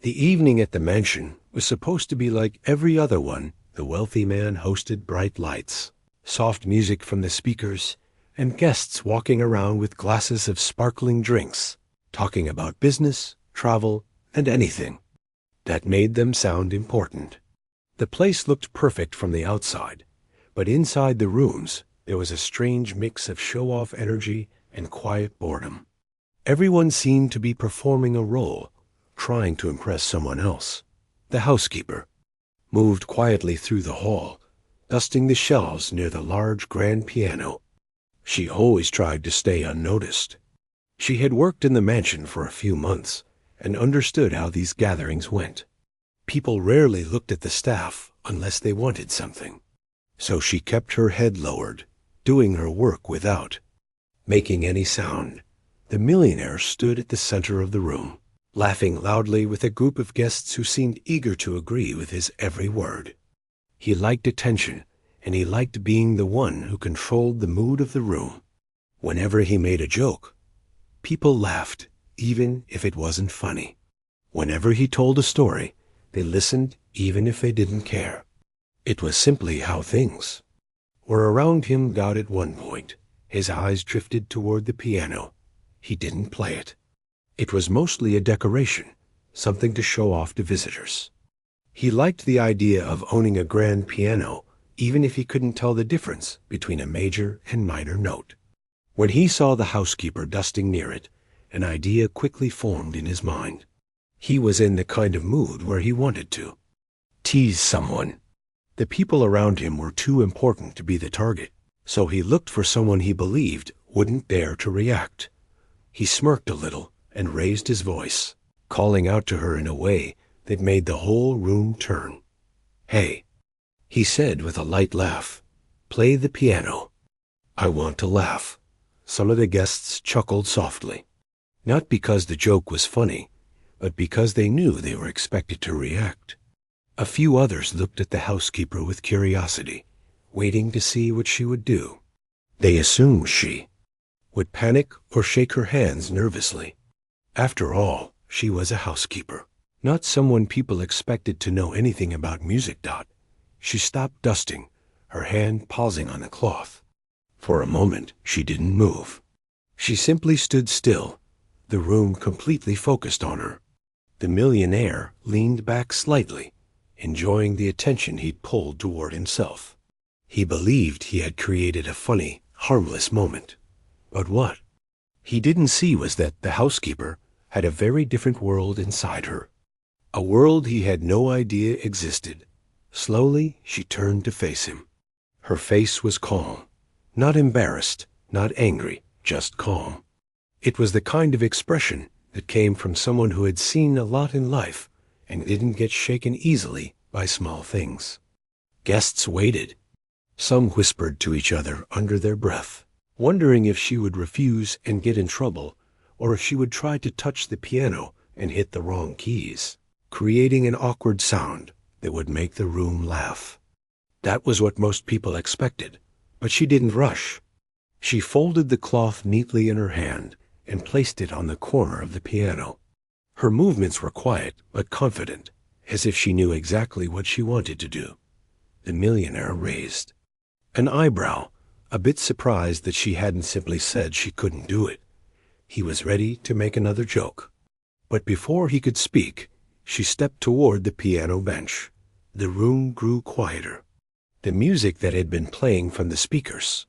The evening at the mansion was supposed to be like every other one. The wealthy man hosted bright lights, soft music from the speakers, and guests walking around with glasses of sparkling drinks, talking about business, travel, and anything that made them sound important. The place looked perfect from the outside, but inside the rooms there was a strange mix of show-off energy and quiet boredom. Everyone seemed to be performing a role, trying to impress someone else. The housekeeper moved quietly through the hall, dusting the shelves near the large grand piano. She always tried to stay unnoticed. She had worked in the mansion for a few months and understood how these gatherings went. People rarely looked at the staff unless they wanted something. So she kept her head lowered, doing her work without making any sound. The millionaire stood at the center of the room, laughing loudly with a group of guests who seemed eager to agree with his every word. He liked attention, and he liked being the one who controlled the mood of the room. Whenever he made a joke, people laughed, even if it wasn't funny. Whenever he told a story, they listened even if they didn't care. It was simply how things were around him. Got at one point, his eyes drifted toward the piano. He didn't play it. It was mostly a decoration, something to show off to visitors. He liked the idea of owning a grand piano, even if he couldn't tell the difference between a major and minor note. When he saw the housekeeper dusting near it, an idea quickly formed in his mind. He was in the kind of mood where he wanted to tease someone. The people around him were too important to be the target, so he looked for someone he believed wouldn't dare to react. He smirked a little and raised his voice, calling out to her in a way that made the whole room turn. "Hey," he said with a light laugh, "play the piano." "I want to laugh." Some of the guests chuckled softly, not because the joke was funny, but because they knew they were expected to react. A few others looked at the housekeeper with curiosity, waiting to see what she would do. They assumed she would panic or shake her hands nervously. After all, she was a housekeeper, not someone people expected to know anything about music. She stopped dusting, her hand pausing on the cloth. For a moment, she didn't move. She simply stood still, the room completely focused on her. The millionaire leaned back slightly, enjoying the attention he'd pulled toward himself. He believed he had created a funny, harmless moment. But what he didn't see was that the housekeeper had a very different world inside her, a world he had no idea existed. Slowly, she turned to face him. Her face was calm, not embarrassed, not angry, just calm. It was the kind of expression that came from someone who had seen a lot in life and didn't get shaken easily by small things. Guests waited. Some whispered to each other under their breath, wondering if she would refuse and get in trouble, or if she would try to touch the piano and hit the wrong keys, creating an awkward sound that would make the room laugh. That was what most people expected, but she didn't rush. She folded the cloth neatly in her hand and placed it on the corner of the piano. Her movements were quiet but confident, as if she knew exactly what she wanted to do. The millionaire raised an eyebrow, a bit surprised that she hadn't simply said she couldn't do it. He was ready to make another joke. But before he could speak, she stepped toward the piano bench. The room grew quieter. The music that had been playing from the speakers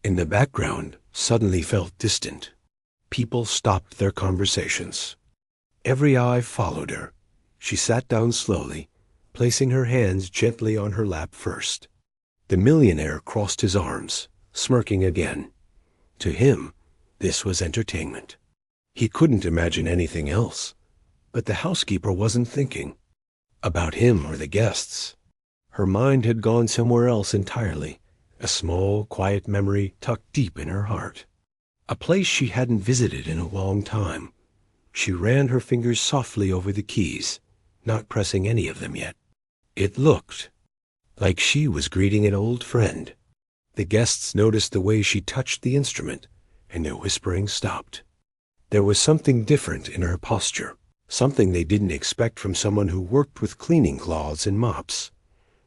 in the background suddenly felt distant. People stopped their conversations. Every eye followed her. She sat down slowly, placing her hands gently on her lap first. The millionaire crossed his arms, smirking again. To him, this was entertainment. He couldn't imagine anything else. But the housekeeper wasn't thinking about him or the guests. Her mind had gone somewhere else entirely, a small, quiet memory tucked deep in her heart. A place she hadn't visited in a long time. She ran her fingers softly over the keys, not pressing any of them yet. It looked like she was greeting an old friend. The guests noticed the way she touched the instrument, and their whispering stopped. There was something different in her posture, something they didn't expect from someone who worked with cleaning cloths and mops.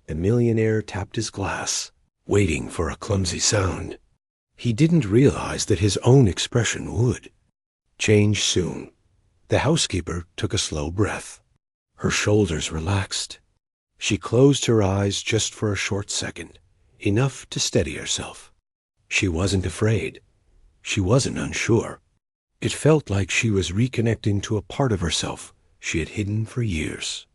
The millionaire tapped his glass, waiting for a clumsy sound. He didn't realize that his own expression would change soon. The housekeeper took a slow breath. Her shoulders relaxed. She closed her eyes just for a short second, enough to steady herself. She wasn't afraid. She wasn't unsure. It felt like she was reconnecting to a part of herself she had hidden for years.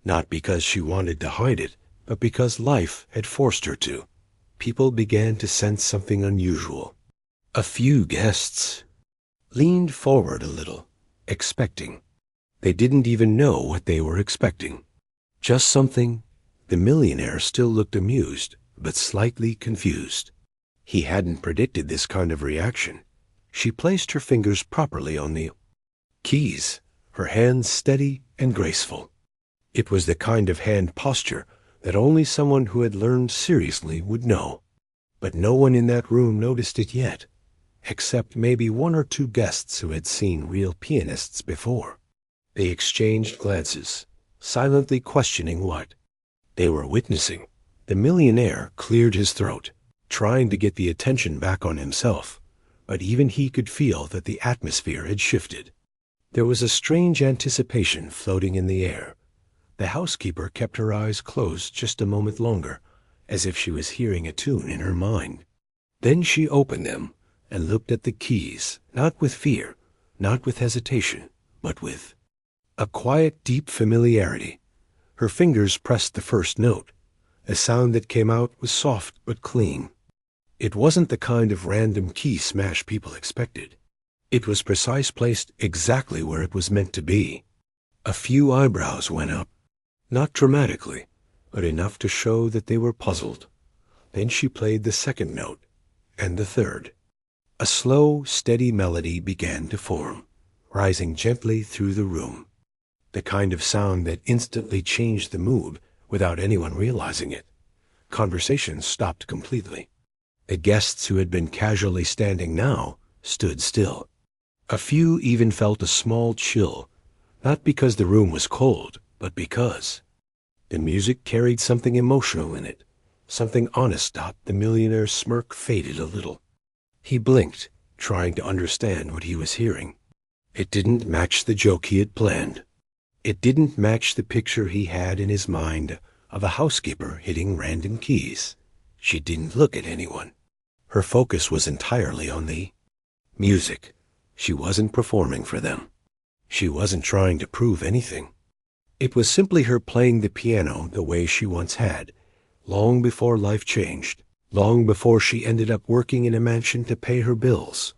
Not because she wanted to hide it, but because life had forced her to. People began to sense something unusual. A few guests leaned forward a little, expecting. They didn't even know what they were expecting. Just something. The millionaire still looked amused, but slightly confused. He hadn't predicted this kind of reaction. She placed her fingers properly on the keys, her hands steady and graceful. It was the kind of hand posture that only someone who had learned seriously would know. But no one in that room noticed it yet, except maybe one or two guests who had seen real pianists before. They exchanged glances, silently questioning what they were witnessing. The millionaire cleared his throat, trying to get the attention back on himself, but even he could feel that the atmosphere had shifted. There was a strange anticipation floating in the air. The housekeeper kept her eyes closed just a moment longer, as if she was hearing a tune in her mind. Then she opened them and looked at the keys, not with fear, not with hesitation, but with a quiet, deep familiarity. Her fingers pressed the first note. A sound that came out was soft but clean. It wasn't the kind of random key smash people expected. It was precise, placed exactly where it was meant to be. A few eyebrows went up, not dramatically, but enough to show that they were puzzled. Then she played the second note, and the third. A slow, steady melody began to form, rising gently through the room. The kind of sound that instantly changed the mood without anyone realizing it. Conversation stopped completely. The guests who had been casually standing now stood still. A few even felt a small chill, not because the room was cold, but because the music carried something emotional in it, something honest. The millionaire's smirk faded a little. He blinked, trying to understand what he was hearing. It didn't match the joke he had planned. It didn't match the picture he had in his mind of a housekeeper hitting random keys. She didn't look at anyone. Her focus was entirely on the music. She wasn't performing for them. She wasn't trying to prove anything. It was simply her playing the piano the way she once had, long before life changed, long before she ended up working in a mansion to pay her bills.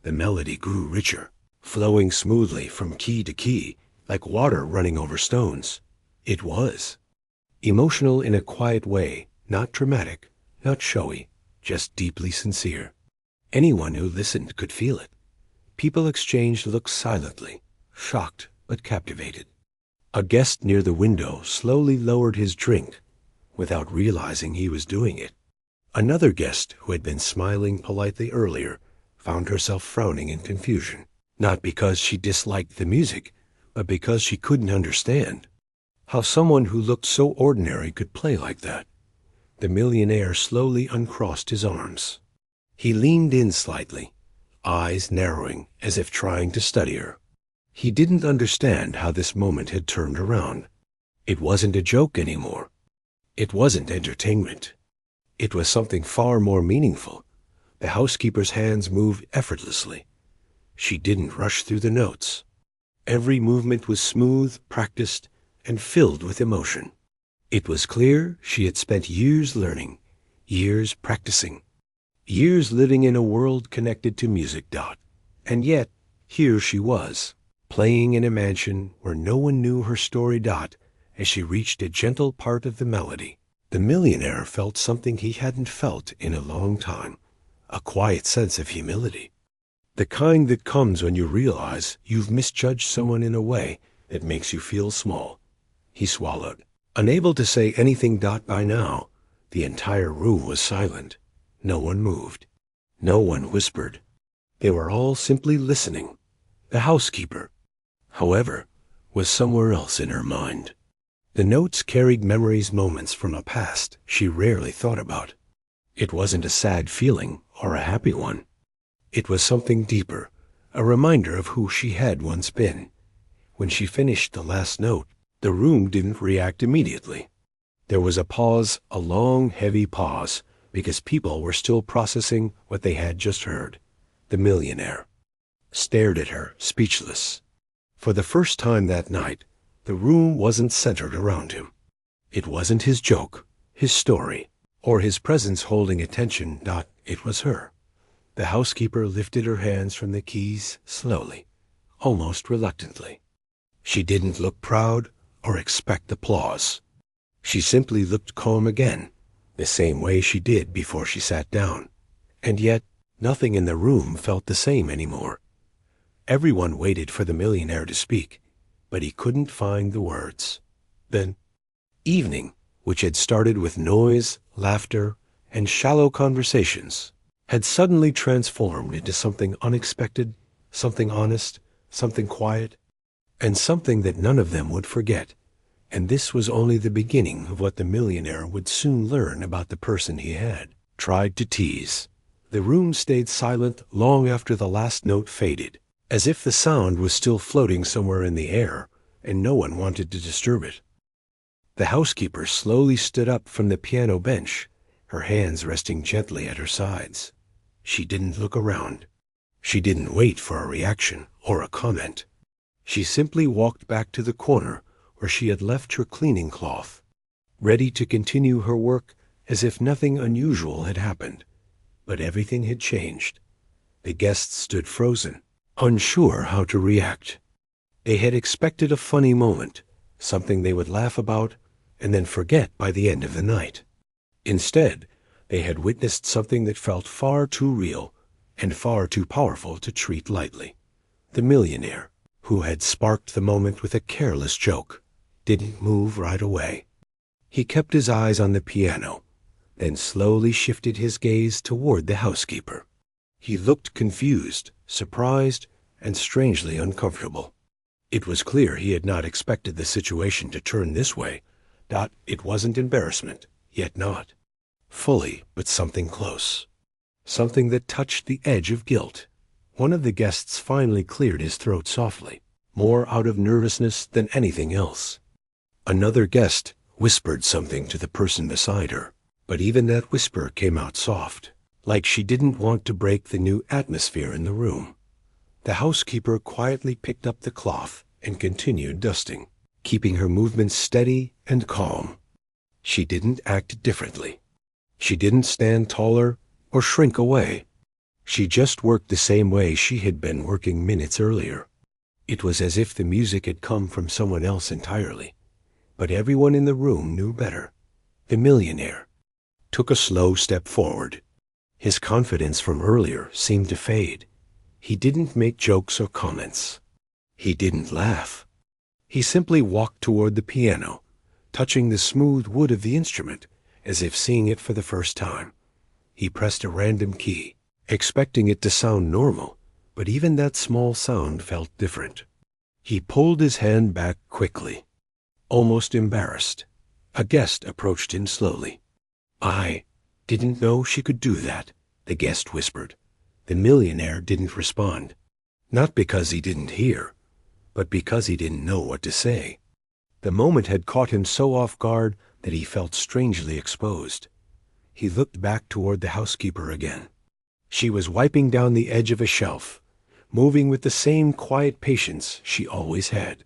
The melody grew richer, flowing smoothly from key to key, like water running over stones. It was emotional in a quiet way, not dramatic, not showy, just deeply sincere. Anyone who listened could feel it. People exchanged looks silently, shocked but captivated. A guest near the window slowly lowered his drink without realizing he was doing it. Another guest who had been smiling politely earlier found herself frowning in confusion, not because she disliked the music, but because she couldn't understand how someone who looked so ordinary could play like that. The millionaire slowly uncrossed his arms. He leaned in slightly, eyes narrowing as if trying to study her. He didn't understand how this moment had turned around. It wasn't a joke anymore. It wasn't entertainment. It was something far more meaningful. The housekeeper's hands moved effortlessly. She didn't rush through the notes. Every movement was smooth, practiced, and filled with emotion. It was clear she had spent years learning, years practicing, years living in a world connected to music. And yet, here she was, playing in a mansion where no one knew her story. As she reached a gentle part of the melody, the millionaire felt something he hadn't felt in a long time, a quiet sense of humility. The kind that comes when you realize you've misjudged someone in a way that makes you feel small. He swallowed, unable to say anything. By now, the entire room was silent. No one moved. No one whispered. They were all simply listening. The housekeeper, however, was somewhere else in her mind. The notes carried memories, moments from a past she rarely thought about. It wasn't a sad feeling or a happy one. It was something deeper, a reminder of who she had once been. When she finished the last note, the room didn't react immediately. There was a pause, a long, heavy pause, because people were still processing what they had just heard. The millionaire stared at her, speechless. For the first time that night, the room wasn't centered around him. It wasn't his joke, his story, or his presence holding attention. It was her. The housekeeper lifted her hands from the keys slowly, almost reluctantly. She didn't look proud or expect applause. She simply looked calm again, the same way she did before she sat down. And yet, nothing in the room felt the same anymore. Everyone waited for the millionaire to speak, but he couldn't find the words. Then, evening, which had started with noise, laughter, and shallow conversations, had suddenly transformed into something unexpected, something honest, something quiet, and something that none of them would forget. And this was only the beginning of what the millionaire would soon learn about the person he had tried to tease. The room stayed silent long after the last note faded, as if the sound was still floating somewhere in the air, and no one wanted to disturb it. The housekeeper slowly stood up from the piano bench, her hands resting gently at her sides. She didn't look around. She didn't wait for a reaction or a comment. She simply walked back to the corner where she had left her cleaning cloth, ready to continue her work as if nothing unusual had happened. But everything had changed. The guests stood frozen, unsure how to react. They had expected a funny moment, something they would laugh about and then forget by the end of the night. Instead, they had witnessed something that felt far too real and far too powerful to treat lightly. The millionaire, who had sparked the moment with a careless joke, didn't move right away. He kept his eyes on the piano, then slowly shifted his gaze toward the housekeeper. He looked confused, surprised, and strangely uncomfortable. It was clear he had not expected the situation to turn this way. It wasn't embarrassment, yet not fully, but something close. Something that touched the edge of guilt. One of the guests finally cleared his throat softly, more out of nervousness than anything else. Another guest whispered something to the person beside her, but even that whisper came out soft, like she didn't want to break the new atmosphere in the room. The housekeeper quietly picked up the cloth and continued dusting, keeping her movements steady and calm. She didn't act differently. She didn't stand taller or shrink away. She just worked the same way she had been working minutes earlier. It was as if the music had come from someone else entirely. But everyone in the room knew better. The millionaire took a slow step forward. His confidence from earlier seemed to fade. He didn't make jokes or comments. He didn't laugh. He simply walked toward the piano, touching the smooth wood of the instrument as if seeing it for the first time. He pressed a random key, expecting it to sound normal, but even that small sound felt different. He pulled his hand back quickly, almost embarrassed. A guest approached him slowly. "I didn't know she could do that," the guest whispered. The millionaire didn't respond, not because he didn't hear, but because he didn't know what to say. The moment had caught him so off guard that he felt strangely exposed. He looked back toward the housekeeper again. She was wiping down the edge of a shelf, moving with the same quiet patience she always had.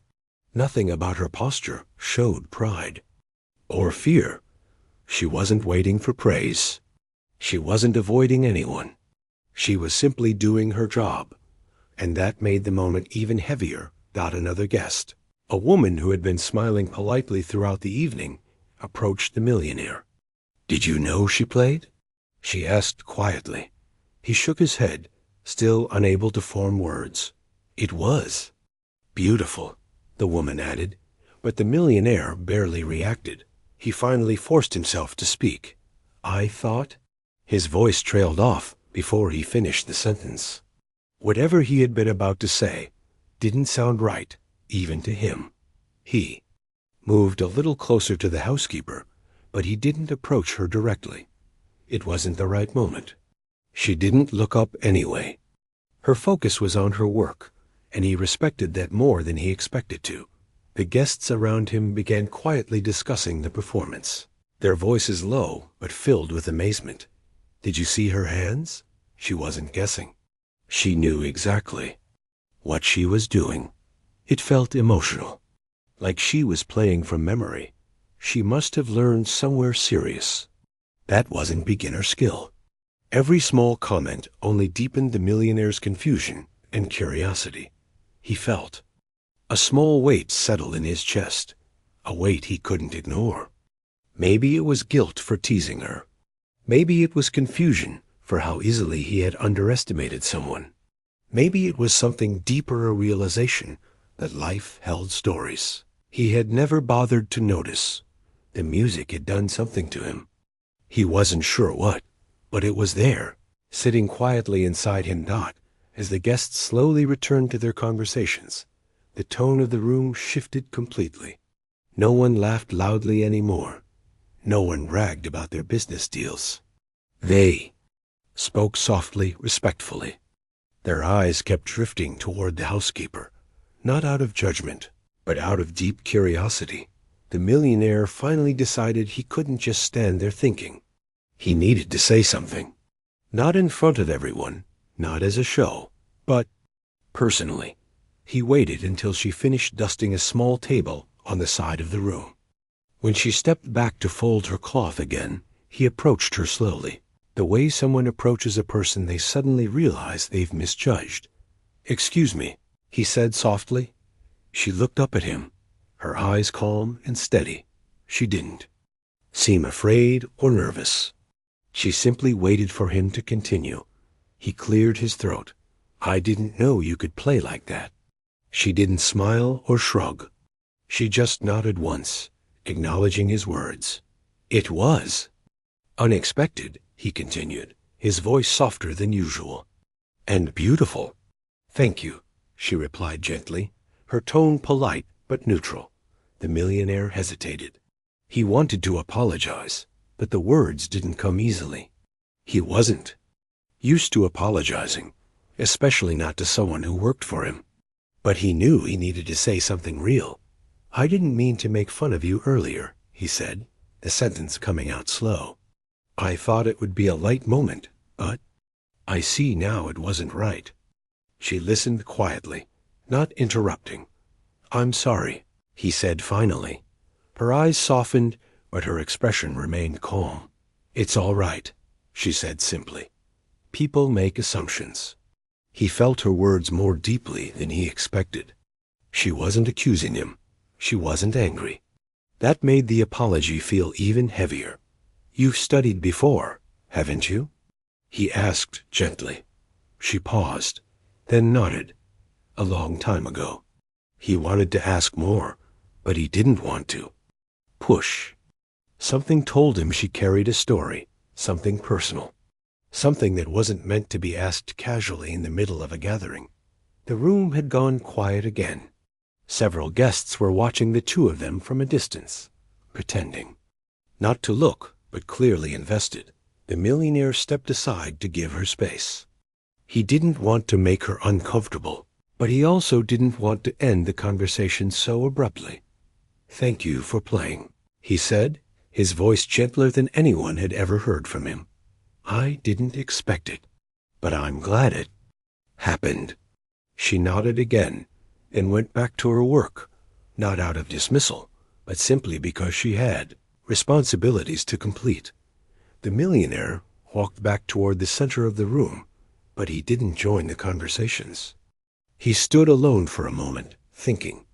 Nothing about her posture showed pride or fear. She wasn't waiting for praise. She wasn't avoiding anyone. She was simply doing her job, and that made the moment even heavier. Another guest, a woman who had been smiling politely throughout the evening, approached the millionaire. "Did you know she played?" she asked quietly. He shook his head, still unable to form words. "It was beautiful," the woman added, but the millionaire barely reacted. He finally forced himself to speak. "I thought—" His voice trailed off before he finished the sentence. Whatever he had been about to say didn't sound right, even to him. He moved a little closer to the housekeeper, but he didn't approach her directly. It wasn't the right moment. She didn't look up anyway. Her focus was on her work, and he respected that more than he expected to. The guests around him began quietly discussing the performance, their voices low but filled with amazement. Did you see her hands? She wasn't guessing. She knew exactly what she was doing. It felt emotional, like she was playing from memory. She must have learned somewhere serious. That wasn't beginner skill. Every small comment only deepened the millionaire's confusion and curiosity. He felt a small weight settle in his chest, a weight he couldn't ignore. Maybe it was guilt for teasing her. Maybe it was confusion for how easily he had underestimated someone. Maybe it was something deeper, a realization that life held stories he had never bothered to notice. The music had done something to him. He wasn't sure what, but it was there, sitting quietly inside him. As the guests slowly returned to their conversations, the tone of the room shifted completely. No one laughed loudly anymore. No one bragged about their business deals. They spoke softly, respectfully. Their eyes kept drifting toward the housekeeper, not out of judgment, but out of deep curiosity. The millionaire finally decided he couldn't just stand there thinking. He needed to say something. Not in front of everyone, not as a show, but personally. He waited until she finished dusting a small table on the side of the room. When she stepped back to fold her cloth again, he approached her slowly, the way someone approaches a person they suddenly realize they've misjudged. "Excuse me," he said softly. She looked up at him, her eyes calm and steady. She didn't seem afraid or nervous. She simply waited for him to continue. He cleared his throat. "I didn't know you could play like that." She didn't smile or shrug. She just nodded once, acknowledging his words. "It was unexpected," he continued, his voice softer than usual. "And beautiful." "Thank you," she replied gently, her tone polite but neutral. The millionaire hesitated. He wanted to apologize, but the words didn't come easily. He wasn't used to apologizing, especially not to someone who worked for him. But he knew he needed to say something real. "I didn't mean to make fun of you earlier," he said, the sentence coming out slow. "I thought it would be a light moment, but I see now it wasn't right." She listened quietly, not interrupting. "I'm sorry," he said finally. Her eyes softened, but her expression remained calm. "It's all right," she said simply. "People make assumptions." He felt her words more deeply than he expected. She wasn't accusing him. She wasn't angry. That made the apology feel even heavier. "You've studied before, haven't you?" he asked gently. She paused, then nodded. "A long time ago." He wanted to ask more, but he didn't want to push. Something told him she carried a story, something personal, something that wasn't meant to be asked casually in the middle of a gathering. The room had gone quiet again. Several guests were watching the two of them from a distance, pretending not to look, but clearly invested. The millionaire stepped aside to give her space. He didn't want to make her uncomfortable, but he also didn't want to end the conversation so abruptly. "Thank you for playing," he said, his voice gentler than anyone had ever heard from him. "I didn't expect it, but I'm glad it happened." She nodded again and went back to her work, not out of dismissal, but simply because she had responsibilities to complete. The millionaire walked back toward the center of the room, but he didn't join the conversations. He stood alone for a moment, thinking.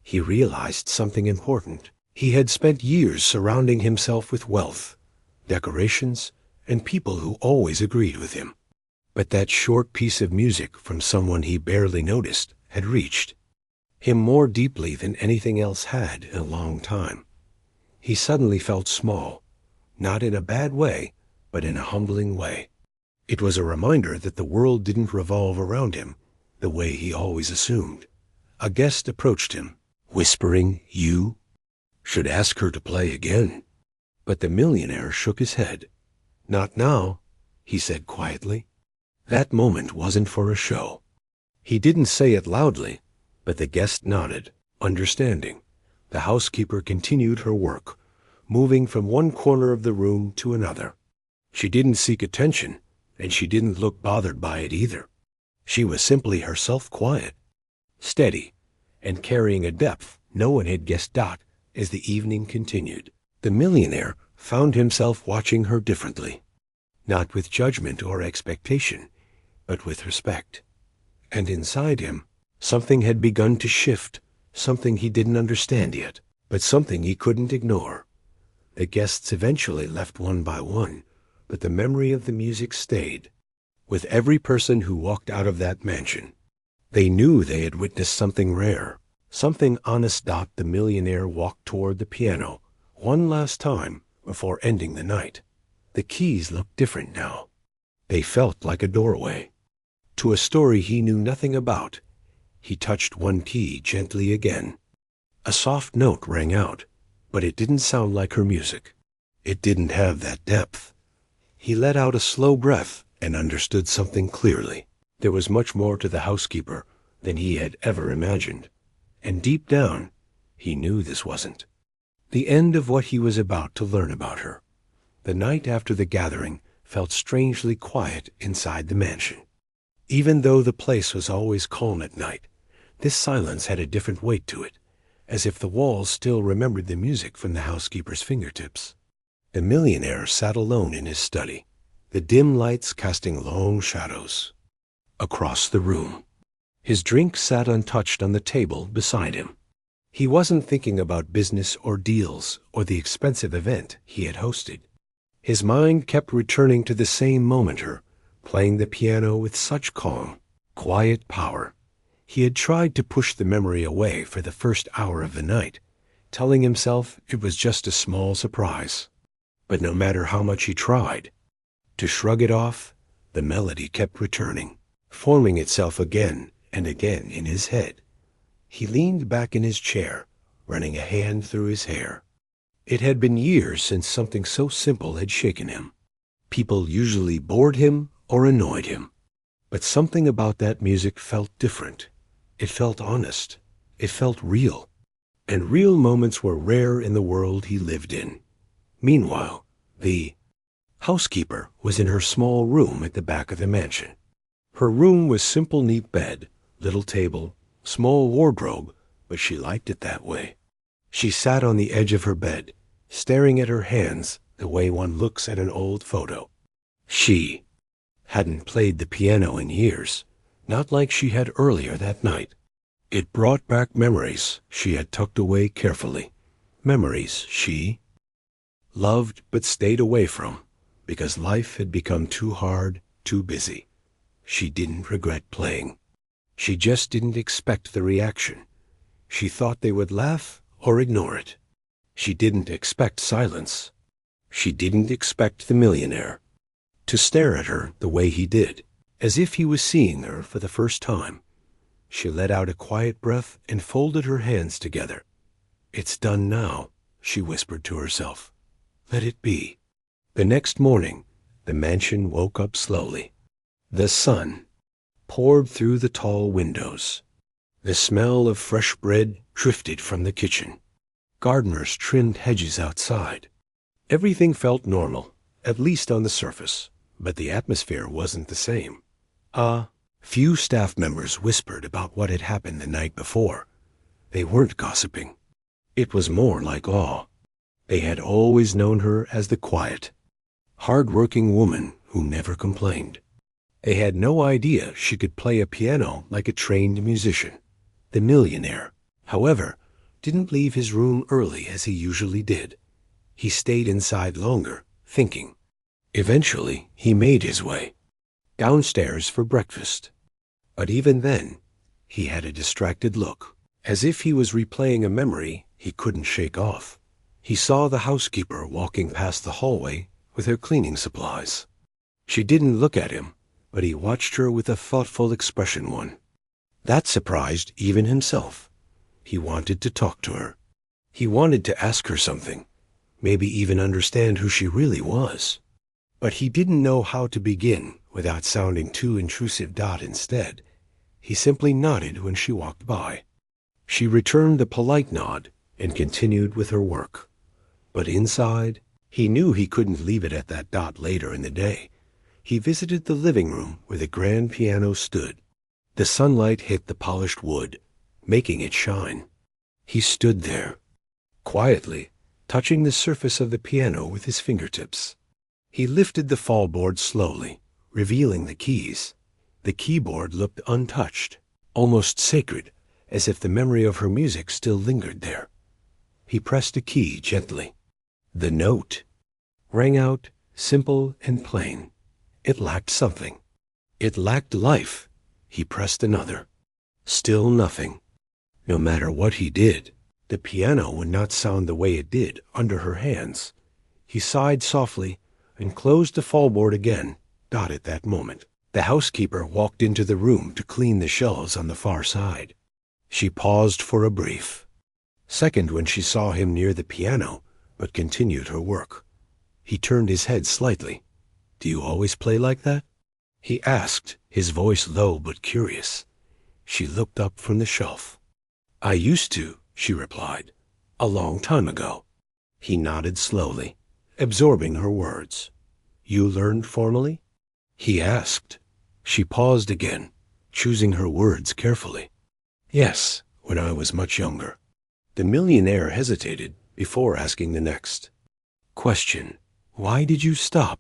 He realized something important. He had spent years surrounding himself with wealth, decorations, and people who always agreed with him. But that short piece of music from someone he barely noticed had reached him more deeply than anything else had in a long time. He suddenly felt small, not in a bad way, but in a humbling way. It was a reminder that the world didn't revolve around him the way he always assumed. A guest approached him, whispering, "You should ask her to play again." But the millionaire shook his head. "Not now," he said quietly. That moment wasn't for a show. He didn't say it loudly, but the guest nodded, understanding. The housekeeper continued her work, moving from one corner of the room to another. She didn't seek attention, and she didn't look bothered by it either. She was simply herself, quiet, steady, and carrying a depth no one had guessed at as the evening continued. The millionaire found himself watching her differently, not with judgment or expectation, but with respect. And inside him, something had begun to shift, something he didn't understand yet, but something he couldn't ignore. The guests eventually left one by one, but the memory of the music stayed with every person who walked out of that mansion. They knew they had witnessed something rare, something honest. The millionaire walked toward the piano one last time before ending the night. The keys looked different now. They felt like a doorway to a story he knew nothing about. He touched one key gently again. A soft note rang out, but it didn't sound like her music. It didn't have that depth. He let out a slow breath and understood something clearly. There was much more to the housekeeper than he had ever imagined. And deep down, he knew this wasn't the end of what he was about to learn about her. The night after the gathering felt strangely quiet inside the mansion. Even though the place was always calm at night, this silence had a different weight to it, as if the walls still remembered the music from the housekeeper's fingertips. The millionaire sat alone in his study, the dim lights casting long shadows across the room. His drink sat untouched on the table beside him. He wasn't thinking about business or deals or the expensive event he had hosted. His mind kept returning to the same moment, her playing the piano with such calm, quiet power. He had tried to push the memory away for the first hour of the night, telling himself it was just a small surprise. But no matter how much he tried to shrug it off, the melody kept returning, forming itself again and again in his head. He leaned back in his chair, running a hand through his hair. It had been years since something so simple had shaken him. People usually bored him or annoyed him, but something about that music felt different. It felt honest. It felt real. And real moments were rare in the world he lived in. Meanwhile, the housekeeper was in her small room at the back of the mansion. Her room was simple, neat bed, little table, small wardrobe, but she liked it that way. She sat on the edge of her bed, staring at her hands the way one looks at an old photo. She hadn't played the piano in years, not like she had earlier that night. It brought back memories she had tucked away carefully, memories she loved but stayed away from because life had become too hard, too busy. She didn't regret playing. She just didn't expect the reaction. She thought they would laugh or ignore it. She didn't expect silence. She didn't expect the millionaire to stare at her the way he did, as if he was seeing her for the first time. She let out a quiet breath and folded her hands together. "It's done now," she whispered to herself. "Let it be." The next morning, the mansion woke up slowly. The sun poured through the tall windows. The smell of fresh bread drifted from the kitchen. Gardeners trimmed hedges outside. Everything felt normal, at least on the surface, but the atmosphere wasn't the same. Few staff members whispered about what had happened the night before. They weren't gossiping. It was more like awe. They had always known her as the quiet, hard-working woman who never complained. They had no idea she could play a piano like a trained musician. The millionaire, however, didn't leave his room early as he usually did. He stayed inside longer, thinking. Eventually, he made his way downstairs for breakfast. But even then, he had a distracted look, as if he was replaying a memory he couldn't shake off. He saw the housekeeper walking past the hallway with her cleaning supplies. She didn't look at him, but he watched her with a thoughtful expression. That surprised even himself. He wanted to talk to her. He wanted to ask her something, maybe even understand who she really was. But he didn't know how to begin without sounding too intrusive. Instead, he simply nodded when she walked by. She returned the polite nod and continued with her work. But inside, he knew he couldn't leave it at that. Later in the day, he visited the living room where the grand piano stood. The sunlight hit the polished wood, making it shine. He stood there, quietly, touching the surface of the piano with his fingertips. He lifted the fallboard slowly, revealing the keys. The keyboard looked untouched, almost sacred, as if the memory of her music still lingered there. He pressed a key gently. The note rang out, simple and plain. It lacked something. It lacked life. He pressed another. Still nothing. No matter what he did, the piano would not sound the way it did under her hands. He sighed softly and closed the fallboard again. At that moment, the housekeeper walked into the room to clean the shelves on the far side. She paused for a brief second when she saw him near the piano, but continued her work. He turned his head slightly. "Do you always play like that?" he asked, his voice low but curious. She looked up from the shelf. "I used to," she replied, "a long time ago." He nodded slowly, absorbing her words. "You learned formally?" he asked. She paused again, choosing her words carefully. "Yes, when I was much younger." The millionaire hesitated before asking the next question. "Why did you stop?"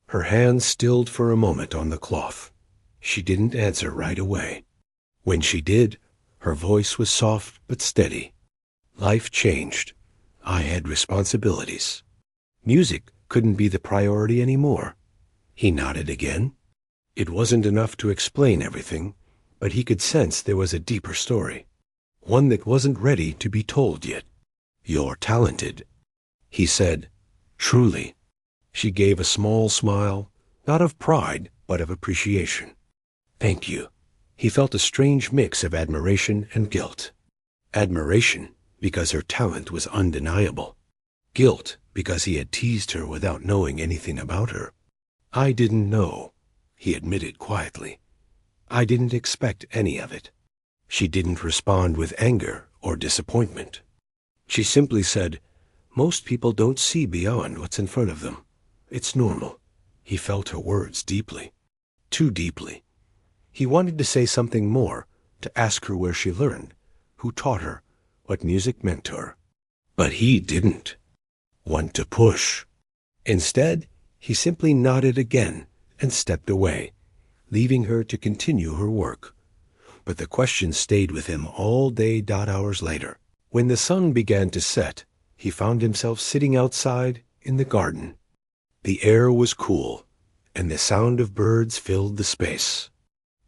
Her hands stilled for a moment on the cloth. She didn't answer right away. When she did, her voice was soft but steady. "Life changed. I had responsibilities. Music couldn't be the priority anymore." He nodded again. It wasn't enough to explain everything, but he could sense there was a deeper story, one that wasn't ready to be told yet. "You're talented," he said. "Truly." She gave a small smile, not of pride, but of appreciation. "Thank you." He felt a strange mix of admiration and guilt. Admiration, because her talent was undeniable. Guilt, because he had teased her without knowing anything about her. "I didn't know," he admitted quietly. "I didn't expect any of it." She didn't respond with anger or disappointment. She simply said, "Most people don't see beyond what's in front of them. It's normal." He felt her words deeply, too deeply. He wanted to say something more, to ask her where she learned, who taught her, what music meant to her. But he didn't want to push. Instead, he simply nodded again and stepped away, leaving her to continue her work. But the question stayed with him all day. Hours later, when the sun began to set, he found himself sitting outside in the garden. The air was cool, and the sound of birds filled the space.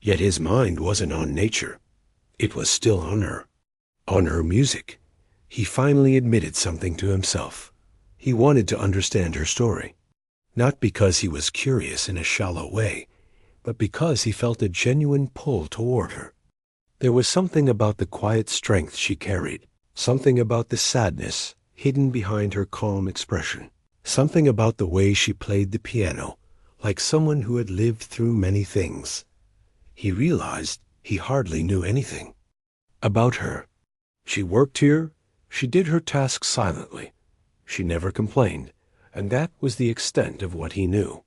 Yet his mind wasn't on nature. It was still on her music. He finally admitted something to himself. He wanted to understand her story, not because he was curious in a shallow way, but because he felt a genuine pull toward her. There was something about the quiet strength she carried, something about the sadness hidden behind her calm expression, something about the way she played the piano, like someone who had lived through many things. He realized he hardly knew anything about her. She worked here, she did her tasks silently. She never complained, and that was the extent of what he knew.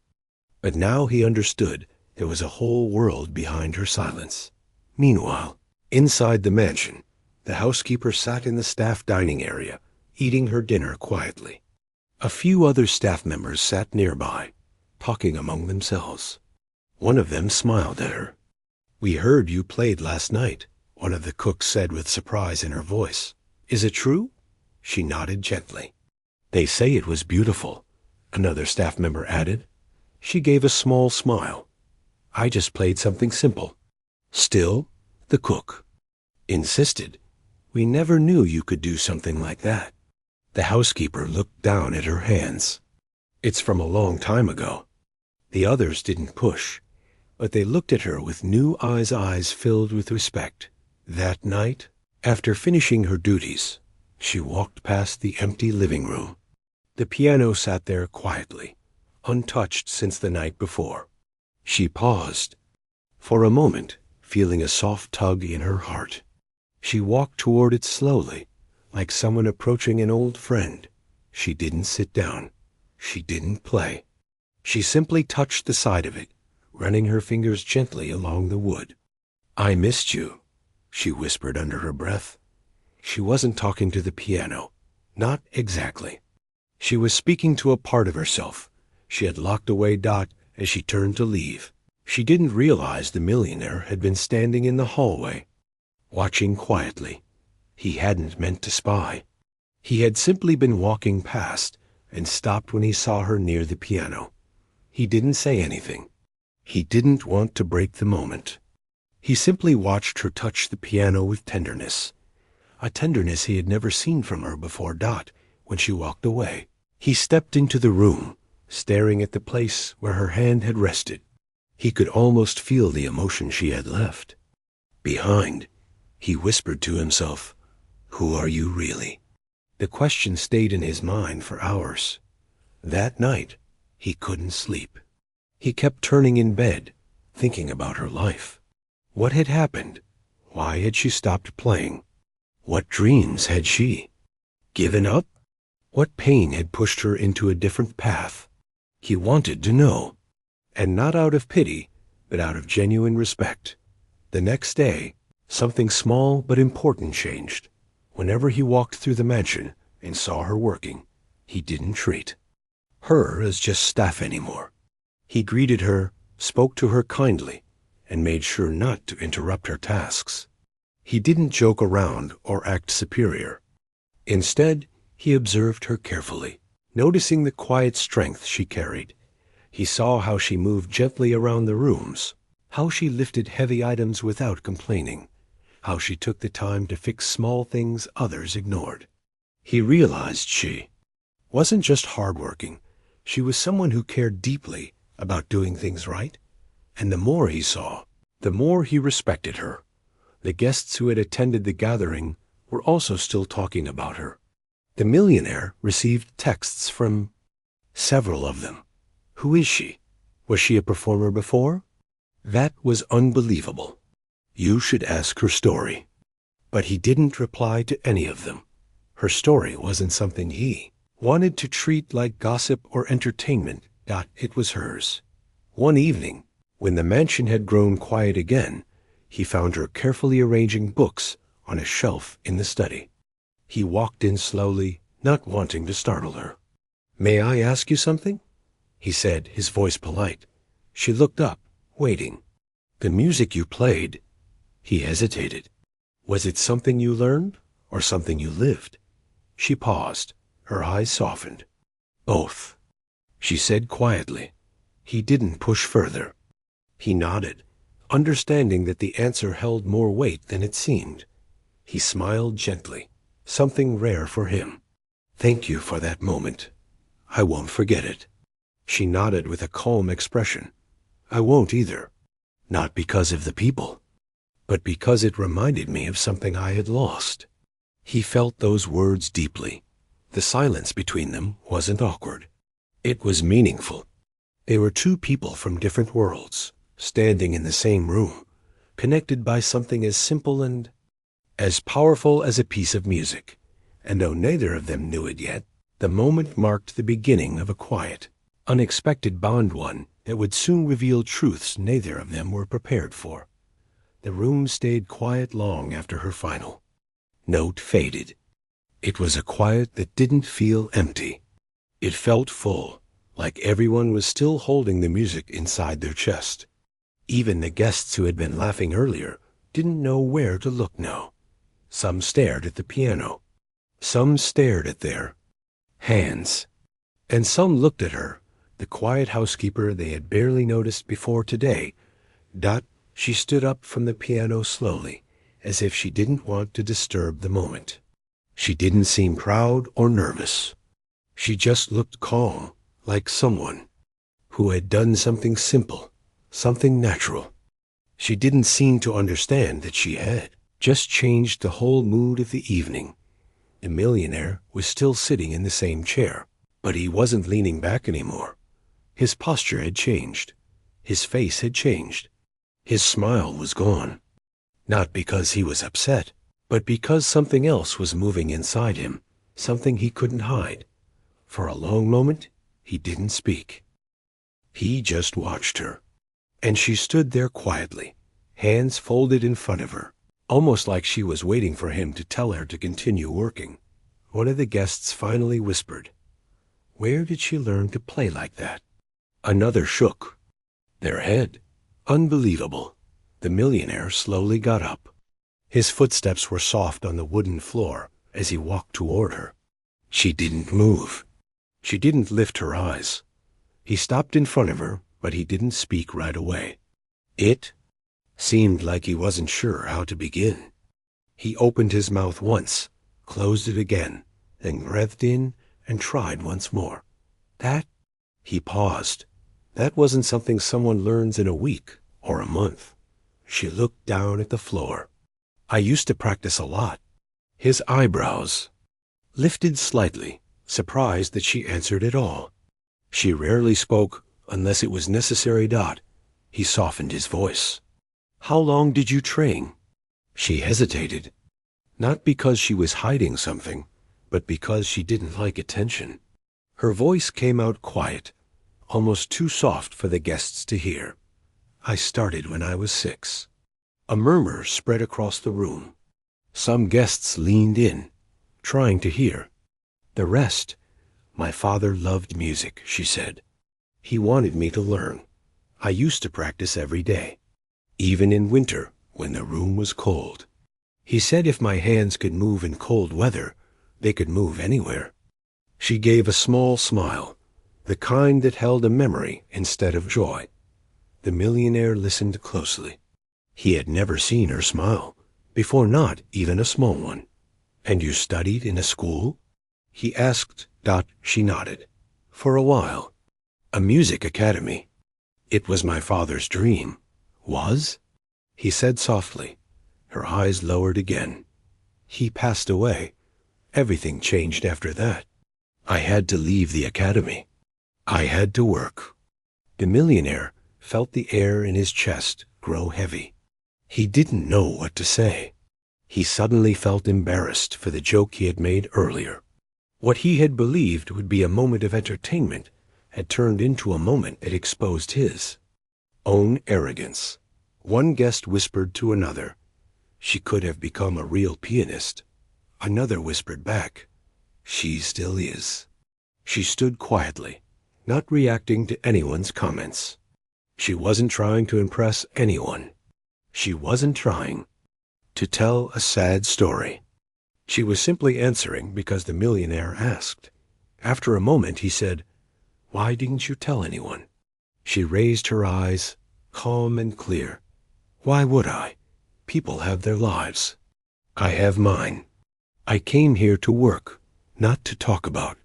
But now he understood there was a whole world behind her silence. Meanwhile, inside the mansion, the housekeeper sat in the staff dining area, eating her dinner quietly. A few other staff members sat nearby, talking among themselves. One of them smiled at her. "We heard you played last night," one of the cooks said with surprise in her voice. "Is it true?" She nodded gently. "They say it was beautiful," another staff member added. She gave a small smile. "I just played something simple." Still, the cook insisted, "We never knew you could do something like that." The housekeeper looked down at her hands. "It's from a long time ago." The others didn't push, but they looked at her with new eyes filled with respect. That night, After finishing her duties, she walked past the empty living room. The piano sat there quietly, untouched since the night before. She paused, for a moment, feeling a soft tug in her heart. She walked toward it slowly, like someone approaching an old friend. She didn't sit down. She didn't play. She simply touched the side of it, running her fingers gently along the wood. "I missed you," she whispered under her breath. She wasn't talking to the piano. Not exactly. She was speaking to a part of herself. She had locked away Dot as she turned to leave. She didn't realize the millionaire had been standing in the hallway, watching quietly. He hadn't meant to spy. He had simply been walking past and stopped when he saw her near the piano. He didn't say anything. He didn't want to break the moment. He simply watched her touch the piano with tenderness, a tenderness he had never seen from her before Dot when she walked away. He stepped into the room, staring at the place where her hand had rested. He could almost feel the emotion she had left behind. He whispered to himself, "Who are you really?" The question stayed in his mind for hours. That night, he couldn't sleep. He kept turning in bed, thinking about her life. What had happened? Why had she stopped playing? What dreams had she given up? What pain had pushed her into a different path? He wanted to know, and not out of pity, but out of genuine respect. The next day, something small but important changed. Whenever he walked through the mansion and saw her working, he didn't treat her as just staff anymore. He greeted her, spoke to her kindly, and made sure not to interrupt her tasks. He didn't joke around or act superior. Instead, he observed her carefully, noticing the quiet strength she carried. He saw how she moved gently around the rooms, how she lifted heavy items without complaining, how she took the time to fix small things others ignored. He realized she wasn't just hardworking. She was someone who cared deeply about doing things right. And the more he saw, the more he respected her. The guests who had attended the gathering were also still talking about her. The millionaire received texts from several of them. Who is she? Was she a performer before? That was unbelievable. You should ask her story. But he didn't reply to any of them. Her story wasn't something he wanted to treat like gossip or entertainment. It was hers. One evening, when the mansion had grown quiet again, he found her carefully arranging books on a shelf in the study. He walked in slowly, not wanting to startle her. "May I ask you something?" he said, his voice polite. She looked up, waiting. "The music you played," he hesitated. "Was it something you learned or something you lived?" She paused, her eyes softened. "Both," she said quietly. He didn't push further. He nodded, understanding that the answer held more weight than it seemed. He smiled gently, something rare for him. "Thank you for that moment. I won't forget it." She nodded with a calm expression. "I won't either. Not because of the people, but because it reminded me of something I had lost." He felt those words deeply. The silence between them wasn't awkward. It was meaningful. They were two people from different worlds, standing in the same room, connected by something as simple and as powerful as a piece of music. And though neither of them knew it yet, the moment marked the beginning of a quiet, unexpected bond, one that would soon reveal truths neither of them were prepared for. The room stayed quiet long after her final note faded. It was a quiet that didn't feel empty. It felt full, like everyone was still holding the music inside their chest. Even the guests who had been laughing earlier didn't know where to look now. Some stared at the piano. Some stared at their hands. And some looked at her, the quiet housekeeper they had barely noticed before today. She stood up from the piano slowly, as if she didn't want to disturb the moment. She didn't seem proud or nervous. She just looked calm, like someone who had done something simple, something natural. She didn't seem to understand that she had just changed the whole mood of the evening. The millionaire was still sitting in the same chair, but he wasn't leaning back anymore. His posture had changed. His face had changed. His smile was gone. Not because he was upset, but because something else was moving inside him, something he couldn't hide. For a long moment, he didn't speak. He just watched her. And she stood there quietly, hands folded in front of her, almost like she was waiting for him to tell her to continue working. One of the guests finally whispered, "Where did she learn to play like that?" Another shook their head. Unbelievable. The millionaire slowly got up. His footsteps were soft on the wooden floor as he walked toward her. She didn't move. She didn't lift her eyes. He stopped in front of her, but he didn't speak right away. It seemed like he wasn't sure how to begin. He opened his mouth once, closed it again, then breathed in and tried once more. That? He paused. That wasn't something someone learns in a week or a month. She looked down at the floor. "I used to practice a lot." His eyebrows lifted slightly, surprised that she answered at all. She rarely spoke unless it was necessary. He softened his voice. "How long did you train?" She hesitated, not because she was hiding something, but because she didn't like attention. Her voice came out quiet, almost too soft for the guests to hear. "I started when I was 6. A murmur spread across the room. Some guests leaned in, trying to hear. The rest, "My father loved music," she said. "He wanted me to learn. I used to practice every day, even in winter when the room was cold. He said if my hands could move in cold weather, they could move anywhere." She gave a small smile, the kind that held a memory instead of joy. The millionaire listened closely. He had never seen her smile before, not even a small one. "And you studied in a school?" he asked. She nodded. "For a while. A music academy. It was my father's dream." "Was?" he said softly. Her eyes lowered again. "He passed away. Everything changed after that. I had to leave the academy. I had to work." The millionaire felt the air in his chest grow heavy. He didn't know what to say. He suddenly felt embarrassed for the joke he had made earlier. What he had believed would be a moment of entertainment had turned into a moment that exposed his own arrogance. One guest whispered to another, "She could have become a real pianist." Another whispered back, "She still is." She stood quietly, not reacting to anyone's comments. She wasn't trying to impress anyone. She wasn't trying to tell a sad story. She was simply answering because the millionaire asked. After a moment, he said, "Why didn't you tell anyone?" She raised her eyes, calm and clear. "Why would I? People have their lives. I have mine. I came here to work, not to talk about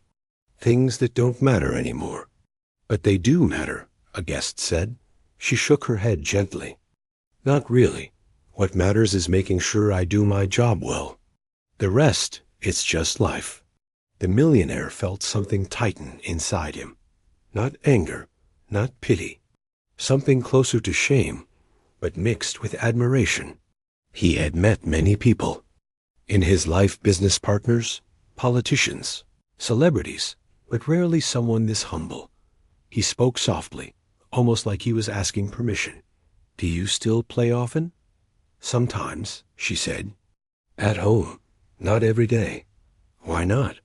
things that don't matter anymore." "But they do matter," a guest said. She shook her head gently. "Not really. What matters is making sure I do my job well. The rest, it's just life." The millionaire felt something tighten inside him. Not anger, not pity. Something closer to shame, but mixed with admiration. He had met many people. In his life, business partners, politicians, celebrities, but rarely someone this humble. He spoke softly, almost like he was asking permission. "Do you still play often?" "Sometimes," she said. "At home, not every day." "Why not?"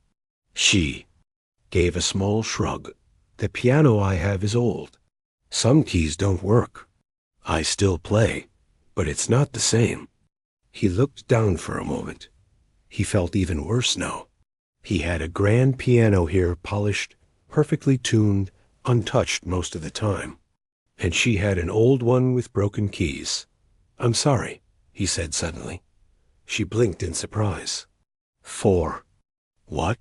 She gave a small shrug. "The piano I have is old. Some keys don't work. I still play, but it's not the same." He looked down for a moment. He felt even worse now. He had a grand piano here, polished, perfectly tuned, untouched most of the time. And she had an old one with broken keys. "I'm sorry," he said suddenly. She blinked in surprise. "For what?"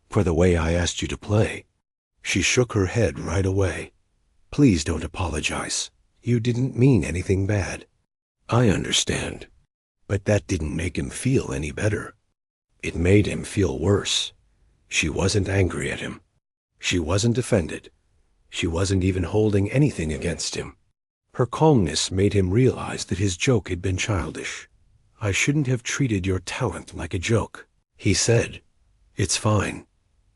"For the way I asked you to play." She shook her head right away. "Please don't apologize. You didn't mean anything bad." "I understand." But that didn't make him feel any better. It made him feel worse. She wasn't angry at him. She wasn't offended. She wasn't even holding anything against him. Her calmness made him realize that his joke had been childish. "I shouldn't have treated your talent like a joke," he said. "It's fine,"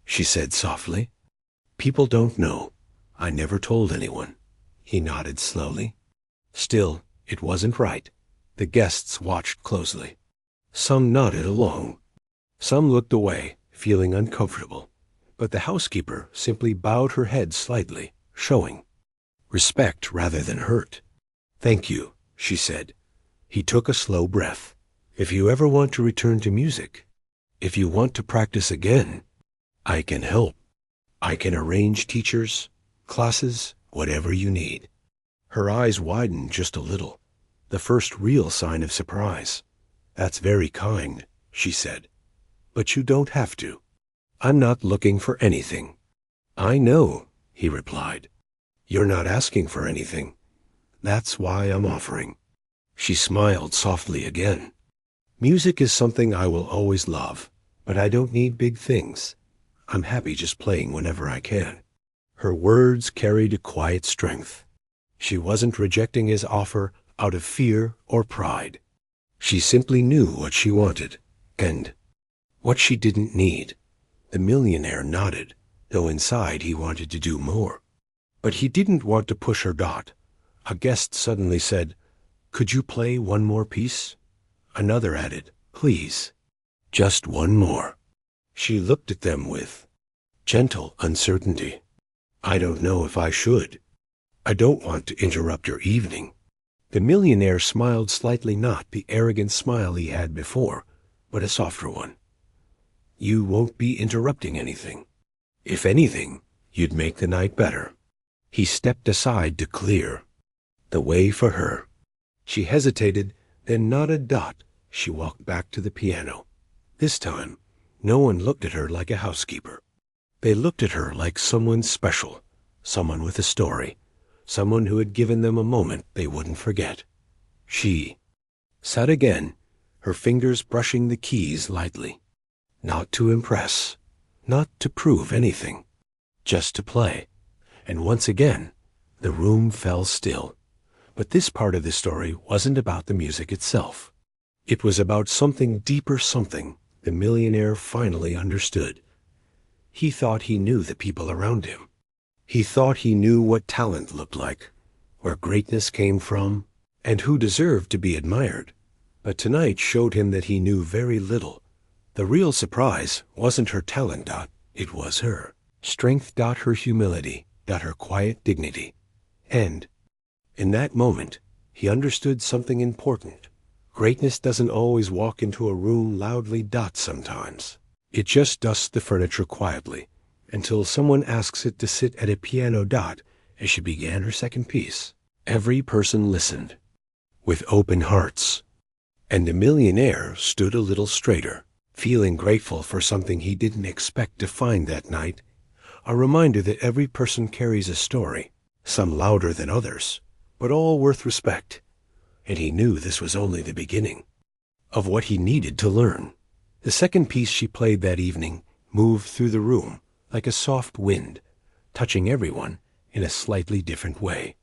she said softly. "People don't know. I never told anyone." He nodded slowly. Still, it wasn't right. The guests watched closely. Some nodded along. Some looked away, feeling uncomfortable. But the housekeeper simply bowed her head slightly, showing respect rather than hurt. "Thank you," she said. He took a slow breath. "If you ever want to return to music, if you want to practice again, I can help. I can arrange teachers, classes, whatever you need." Her eyes widened just a little, the first real sign of surprise. "That's very kind," she said. "But you don't have to. I'm not looking for anything." "I know," he replied. "You're not asking for anything. That's why I'm offering." She smiled softly again. "Music is something I will always love, but I don't need big things. I'm happy just playing whenever I can." Her words carried a quiet strength. She wasn't rejecting his offer out of fear or pride. She simply knew what she wanted, and what she didn't need. The millionaire nodded, though inside he wanted to do more. But he didn't want to push her dot. A guest suddenly said, "Could you play one more piece?" Another added, "Please, just one more." She looked at them with gentle uncertainty. "I don't know if I should. I don't want to interrupt your evening." The millionaire smiled slightly, not the arrogant smile he had before, but a softer one. "You won't be interrupting anything. If anything, you'd make the night better." He stepped aside to clear the way for her. She hesitated, then nodded. She walked back to the piano. This time, no one looked at her like a housekeeper. They looked at her like someone special, someone with a story, someone who had given them a moment they wouldn't forget. She sat again, her fingers brushing the keys lightly. Not to impress, not to prove anything, just to play. And once again, the room fell still. But this part of the story wasn't about the music itself. It was about something deeper, something the millionaire finally understood. He thought he knew the people around him. He thought he knew what talent looked like, where greatness came from, and who deserved to be admired. But tonight showed him that he knew very little. The real surprise wasn't her talent. It was her strength. Her humility. Her quiet dignity. And in that moment, he understood something important. Greatness doesn't always walk into a room loudly. Sometimes it just dusts the furniture quietly until someone asks it to sit at a piano. As she began her second piece, every person listened with open hearts, and the millionaire stood a little straighter, feeling grateful for something he didn't expect to find that night, a reminder that every person carries a story, some louder than others, but all worth respect. And he knew this was only the beginning of what he needed to learn. The second piece she played that evening moved through the room like a soft wind, touching everyone in a slightly different way.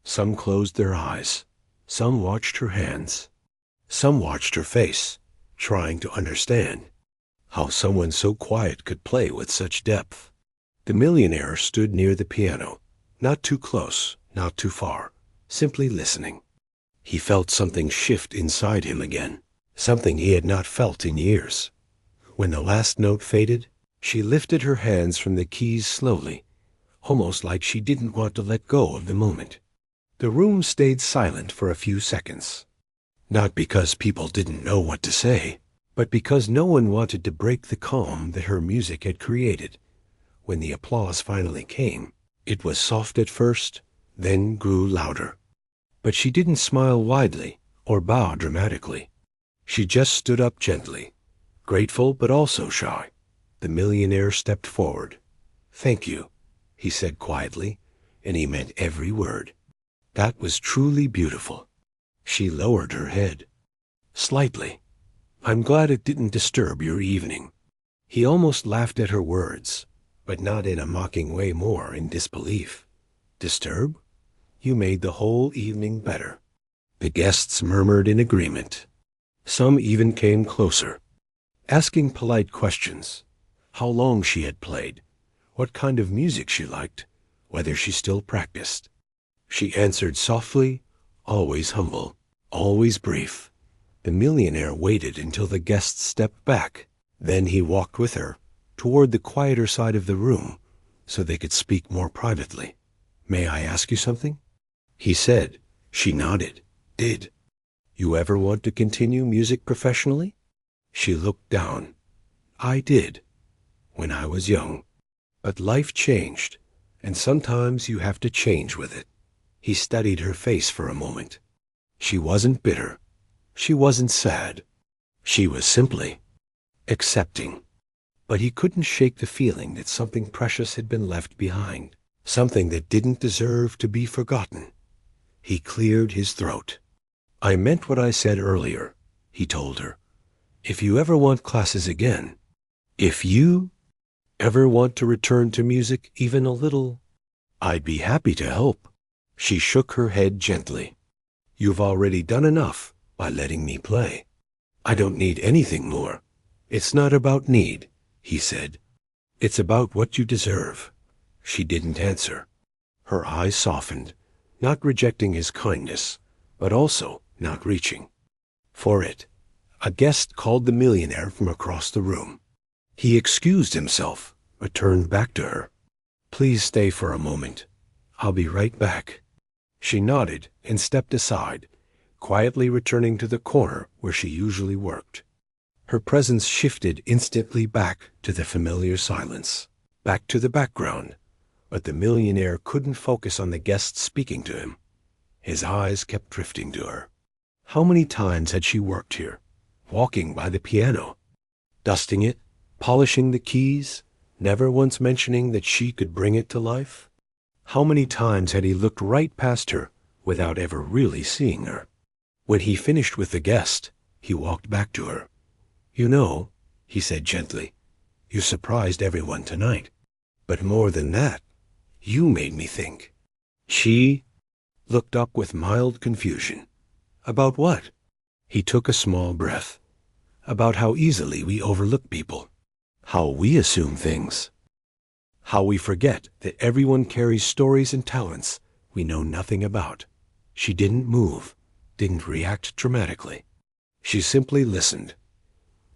Some closed their eyes, some watched her hands, some watched her face, trying to understand how someone so quiet could play with such depth. The millionaire stood near the piano, not too close, not too far, simply listening. He felt something shift inside him again, something he had not felt in years. When the last note faded, she lifted her hands from the keys slowly, almost like she didn't want to let go of the moment. The room stayed silent for a few seconds, not because people didn't know what to say, but because no one wanted to break the calm that her music had created. When the applause finally came, it was soft at first, then grew louder. But she didn't smile widely or bow dramatically. She just stood up gently, grateful but also shy. The millionaire stepped forward. "Thank you," he said quietly, and he meant every word. "That was truly beautiful." She lowered her head. Slightly. I'm glad it didn't disturb your evening. He almost laughed at her words, but not in a mocking way, more in disbelief. Disturb? You made the whole evening better. The guests murmured in agreement. Some even came closer, asking polite questions. How long she had played, what kind of music she liked, whether she still practiced. She answered softly, always humble, always brief. The millionaire waited until the guests stepped back. Then he walked with her toward the quieter side of the room so they could speak more privately. May I ask you something? He said. She nodded. Did you ever want to continue music professionally? She looked down. I did, when I was young. But life changed, and sometimes you have to change with it. He studied her face for a moment. She wasn't bitter. She wasn't sad. She was simply accepting. But he couldn't shake the feeling that something precious had been left behind, something that didn't deserve to be forgotten. He cleared his throat. I meant what I said earlier, he told her. If you ever want classes again, if you ever want to return to music even a little, I'd be happy to help. She shook her head gently. You've already done enough by letting me play. I don't need anything more. It's not about need, he said. It's about what you deserve. She didn't answer. Her eyes softened, not rejecting his kindness, but also not reaching for it. A guest called the millionaire from across the room. He excused himself, but turned back to her. Please stay for a moment. I'll be right back. She nodded and stepped aside, quietly returning to the corner where she usually worked. Her presence shifted instantly back to the familiar silence, back to the background, but the millionaire couldn't focus on the guest speaking to him. His eyes kept drifting to her. How many times had she worked here, walking by the piano, dusting it, polishing the keys, never once mentioning that she could bring it to life? How many times had he looked right past her without ever really seeing her? When he finished with the guest, he walked back to her. You know, he said gently, you surprised everyone tonight. But more than that, you made me think. She looked up with mild confusion. About what? He took a small breath. About how easily we overlook people, how we assume things, how we forget that everyone carries stories and talents we know nothing about. She didn't move, didn't react dramatically. She simply listened.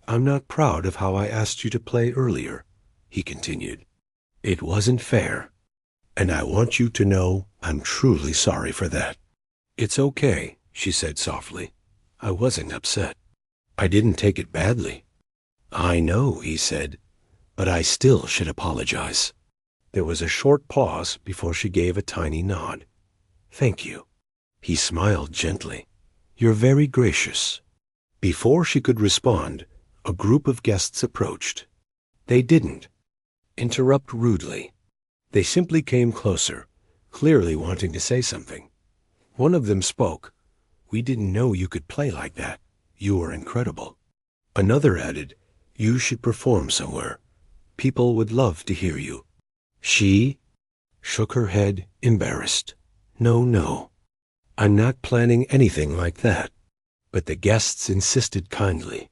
I'm not proud of how I asked you to play earlier, he continued. It wasn't fair, and I want you to know I'm truly sorry for that. It's okay, she said softly. I wasn't upset. I didn't take it badly. I know, he said, but I still should apologize. There was a short pause before she gave a tiny nod. Thank you. He smiled gently. You're very gracious. Before she could respond, a group of guests approached. They didn't interrupt rudely. They simply came closer, clearly wanting to say something. One of them spoke. We didn't know you could play like that. You were incredible. Another added, you should perform somewhere. People would love to hear you. She shook her head, embarrassed. No. I'm not planning anything like that. But the guests insisted kindly.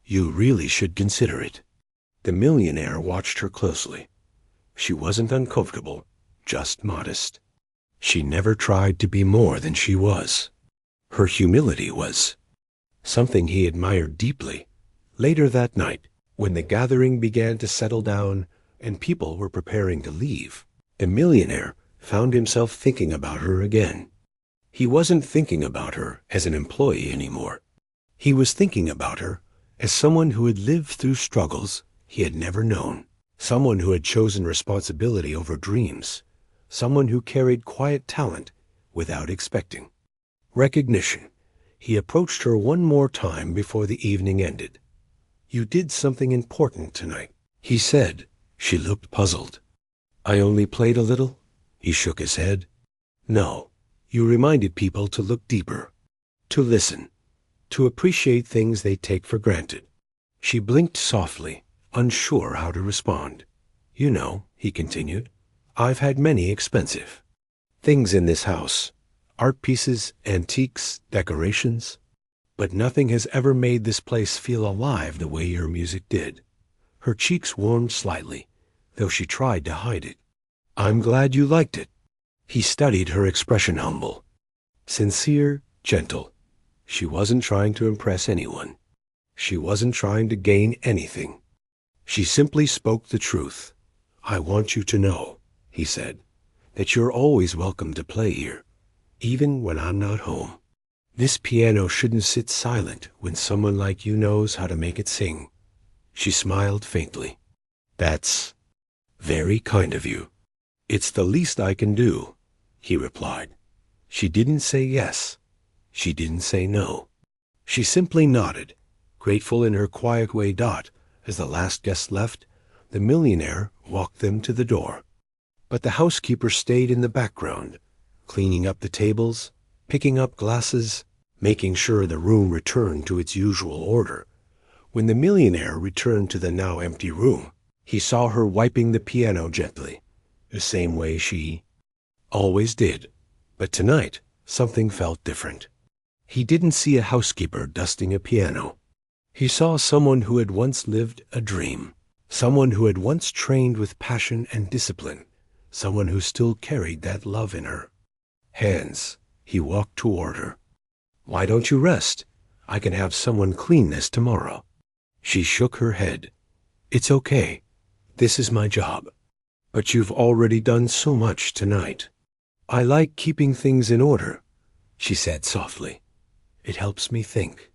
You really should consider it. The millionaire watched her closely. She wasn't uncomfortable, just modest. She never tried to be more than she was. Her humility was something he admired deeply. Later that night, when the gathering began to settle down and people were preparing to leave, the millionaire found himself thinking about her again. He wasn't thinking about her as an employee anymore. He was thinking about her as someone who had lived through struggles he had never known, someone who had chosen responsibility over dreams, someone who carried quiet talent without expecting recognition. He approached her one more time before the evening ended. You did something important tonight, he said. She looked puzzled. I only played a little? He shook his head. No, you reminded people to look deeper, to listen, to appreciate things they take for granted. She blinked softly, unsure how to respond. You know, he continued, I've had many expensive things in this house. Art pieces, antiques, decorations. But nothing has ever made this place feel alive the way your music did. Her cheeks warmed slightly, though she tried to hide it. I'm glad you liked it. He studied her expression, humble, sincere, gentle. She wasn't trying to impress anyone. She wasn't trying to gain anything. She simply spoke the truth. I want you to know, he said, that you're always welcome to play here, even when I'm not home. This piano shouldn't sit silent when someone like you knows how to make it sing. She smiled faintly. That's very kind of you. It's the least I can do, he replied. She didn't say yes. She didn't say no. She simply nodded, grateful in her quiet way. As the last guest left, the millionaire walked them to the door. But the housekeeper stayed in the background, cleaning up the tables, picking up glasses, making sure the room returned to its usual order. When the millionaire returned to the now empty room, he saw her wiping the piano gently, the same way she always did. But tonight, something felt different. He didn't see a housekeeper dusting a piano. He saw someone who had once lived a dream, someone who had once trained with passion and discipline, someone who still carried that love in her hands. He walked toward her. Why don't you rest? I can have someone clean this tomorrow. She shook her head. It's okay. This is my job. But you've already done so much tonight. I like keeping things in order, she said softly. It helps me think.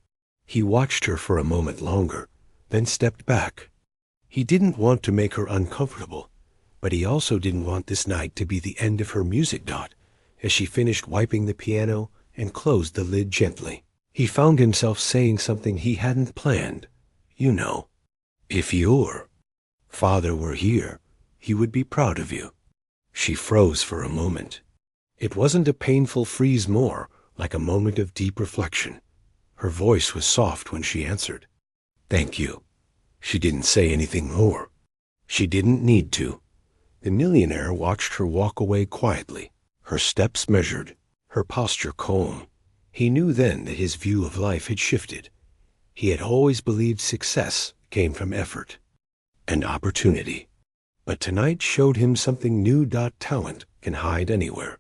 He watched her for a moment longer, then stepped back. He didn't want to make her uncomfortable, but he also didn't want this night to be the end of her music. As she finished wiping the piano and closed the lid gently, he found himself saying something he hadn't planned. You know, if your father were here, he would be proud of you. She froze for a moment. It wasn't a painful freeze, more like a moment of deep reflection. Her voice was soft when she answered. Thank you. She didn't say anything more. She didn't need to. The millionaire watched her walk away quietly, her steps measured, her posture calm. He knew then that his view of life had shifted. He had always believed success came from effort and opportunity. But tonight showed him something new. Talent can hide anywhere.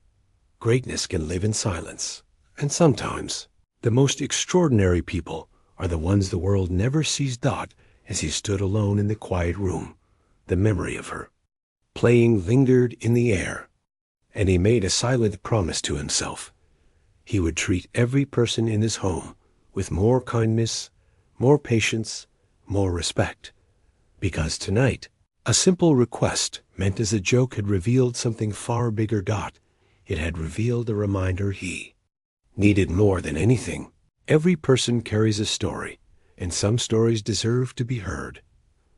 Greatness can live in silence. And sometimes, the most extraordinary people are the ones the world never sees. As he stood alone in the quiet room, the memory of her playing lingered in the air, and he made a silent promise to himself. He would treat every person in his home with more kindness, more patience, more respect. Because tonight, a simple request meant as a joke had revealed something far bigger. It had revealed a reminder he needed more than anything. Every person carries a story, and some stories deserve to be heard.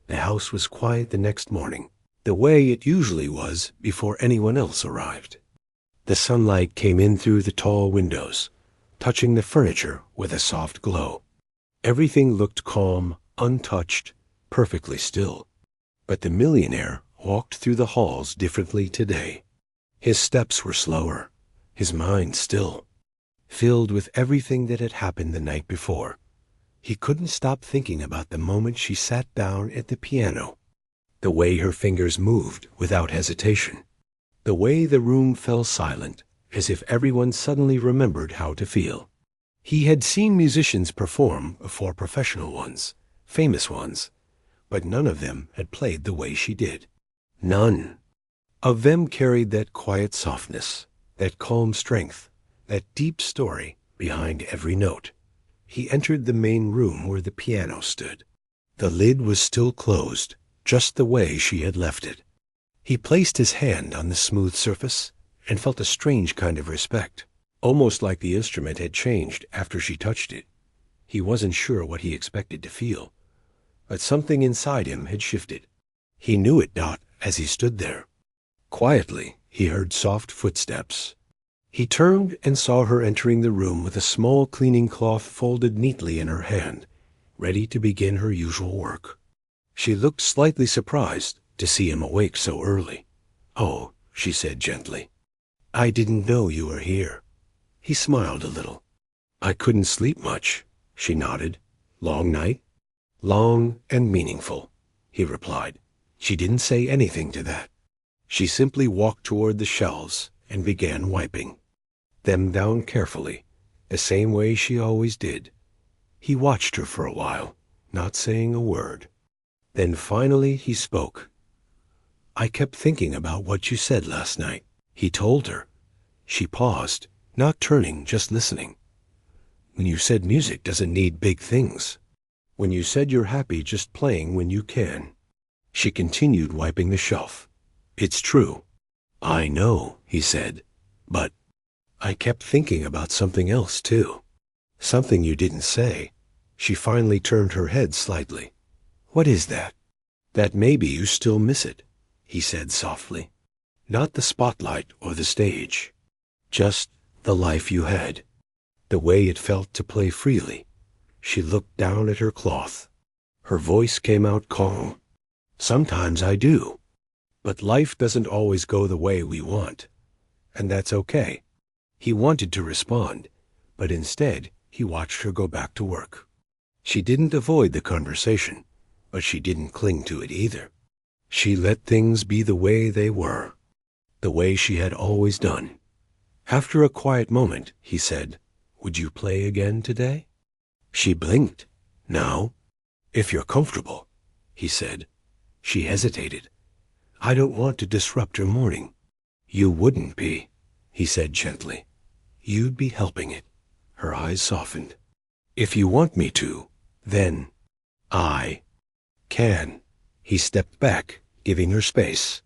The house was quiet the next morning, the way it usually was before anyone else arrived. The sunlight came in through the tall windows, touching the furniture with a soft glow. Everything looked calm, untouched, perfectly still. But the millionaire walked through the halls differently today. His steps were slower, his mind still, filled with everything that had happened the night before. He couldn't stop thinking about the moment she sat down at the piano, the way her fingers moved without hesitation, the way the room fell silent, as if everyone suddenly remembered how to feel. He had seen musicians perform before, professional ones, famous ones, but none of them had played the way she did. None of them carried that quiet softness, that calm strength, that deep story behind every note. He entered the main room where the piano stood. The lid was still closed, just the way she had left it. He placed his hand on the smooth surface and felt a strange kind of respect, almost like the instrument had changed after she touched it. He wasn't sure what he expected to feel, but something inside him had shifted. He knew it. As he stood there, quietly, he heard soft footsteps. He turned and saw her entering the room with a small cleaning cloth folded neatly in her hand, ready to begin her usual work. She looked slightly surprised to see him awake so early. "Oh," she said gently. "I didn't know you were here." He smiled a little. "I couldn't sleep much," she nodded. "Long night?" "Long and meaningful," he replied. She didn't say anything to that. She simply walked toward the shelves and began wiping them down carefully, the same way she always did. He watched her for a while, not saying a word. Then finally he spoke. "I kept thinking about what you said last night," he told her. She paused, not turning, just listening. "When you said music doesn't need big things. When you said you're happy just playing when you can." She continued wiping the shelf. "It's true." "I know," he said, "but I kept thinking about something else too. Something you didn't say." She finally turned her head slightly. "What is that?" "That maybe you still miss it," he said softly. "Not the spotlight or the stage. Just the life you had. The way it felt to play freely." She looked down at her cloth. Her voice came out calm. "Sometimes I do. But life doesn't always go the way we want. And that's okay." He wanted to respond, but instead he watched her go back to work. She didn't avoid the conversation, but she didn't cling to it either. She let things be the way they were, the way she had always done. After a quiet moment, he said, "Would you play again today?" She blinked. "No, if you're comfortable," he said. She hesitated. "I don't want to disrupt your morning." "You wouldn't be," he said gently. "You'd be helping it." Her eyes softened. "If you want me to, then I can." He stepped back, giving her space.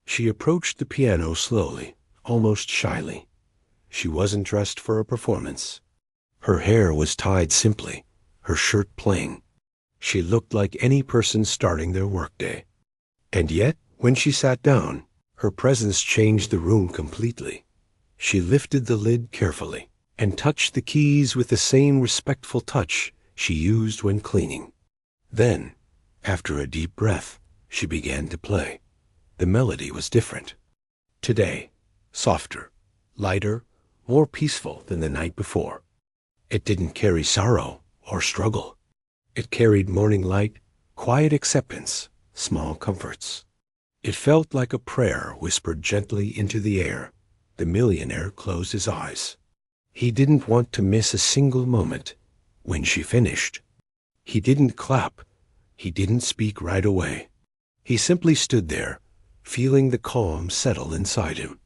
She approached the piano slowly, almost shyly. She wasn't dressed for a performance. Her hair was tied simply, her shirt plain. She looked like any person starting their workday. And yet, when she sat down, her presence changed the room completely. She lifted the lid carefully and touched the keys with the same respectful touch she used when cleaning. Then, after a deep breath, she began to play. The melody was different. Today, softer, lighter, more peaceful than the night before. It didn't carry sorrow or struggle. It carried morning light, quiet acceptance, small comforts. It felt like a prayer whispered gently into the air. The millionaire closed his eyes. He didn't want to miss a single moment. When she finished, he didn't clap. He didn't speak right away. He simply stood there, feeling the calm settle inside him.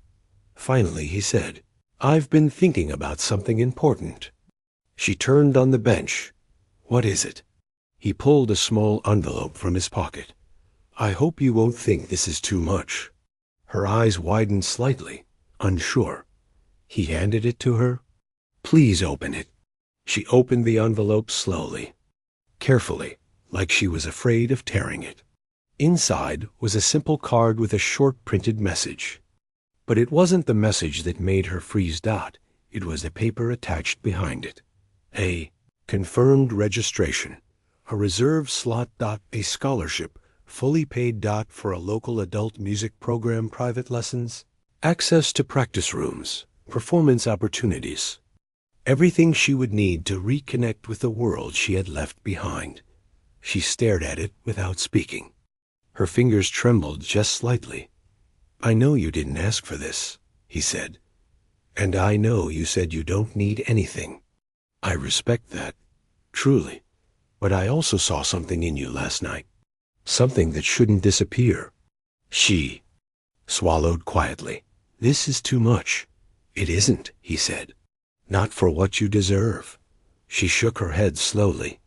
Finally, he said, "I've been thinking about something important." She turned on the bench. "What is it?" He pulled a small envelope from his pocket. "I hope you won't think this is too much." Her eyes widened slightly, unsure. He handed it to her. "Please open it." She opened the envelope slowly, carefully, like she was afraid of tearing it. Inside was a simple card with a short printed message. But it wasn't the message that made her freeze. It was the paper attached behind it. A confirmed registration, a reserved slot. A scholarship, fully paid. For a local adult music program, private lessons, access to practice rooms, performance opportunities. Everything she would need to reconnect with the world she had left behind. She stared at it without speaking. Her fingers trembled just slightly. "I know you didn't ask for this," he said. "And I know you said you don't need anything. I respect that, truly. But I also saw something in you last night. Something that shouldn't disappear." She swallowed quietly. "This is too much." "It isn't," he said. "Not for what you deserve." She shook her head slowly.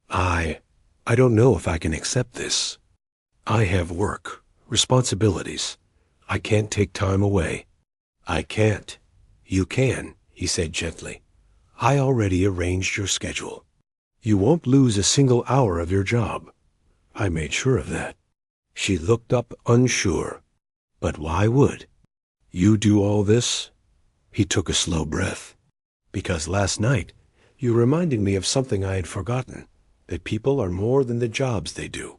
I don't know if I can accept this. I have work, responsibilities. I can't take time away." "I can't." "You can," he said gently. "I already arranged your schedule. You won't lose a single hour of your job. I made sure of that." She looked up unsure. "But why would you do all this?" He took a slow breath. Because last night, you reminded me of something I had forgotten, that people are more than the jobs they do.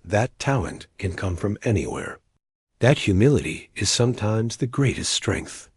That talent can come from anywhere. That humility is sometimes the greatest strength.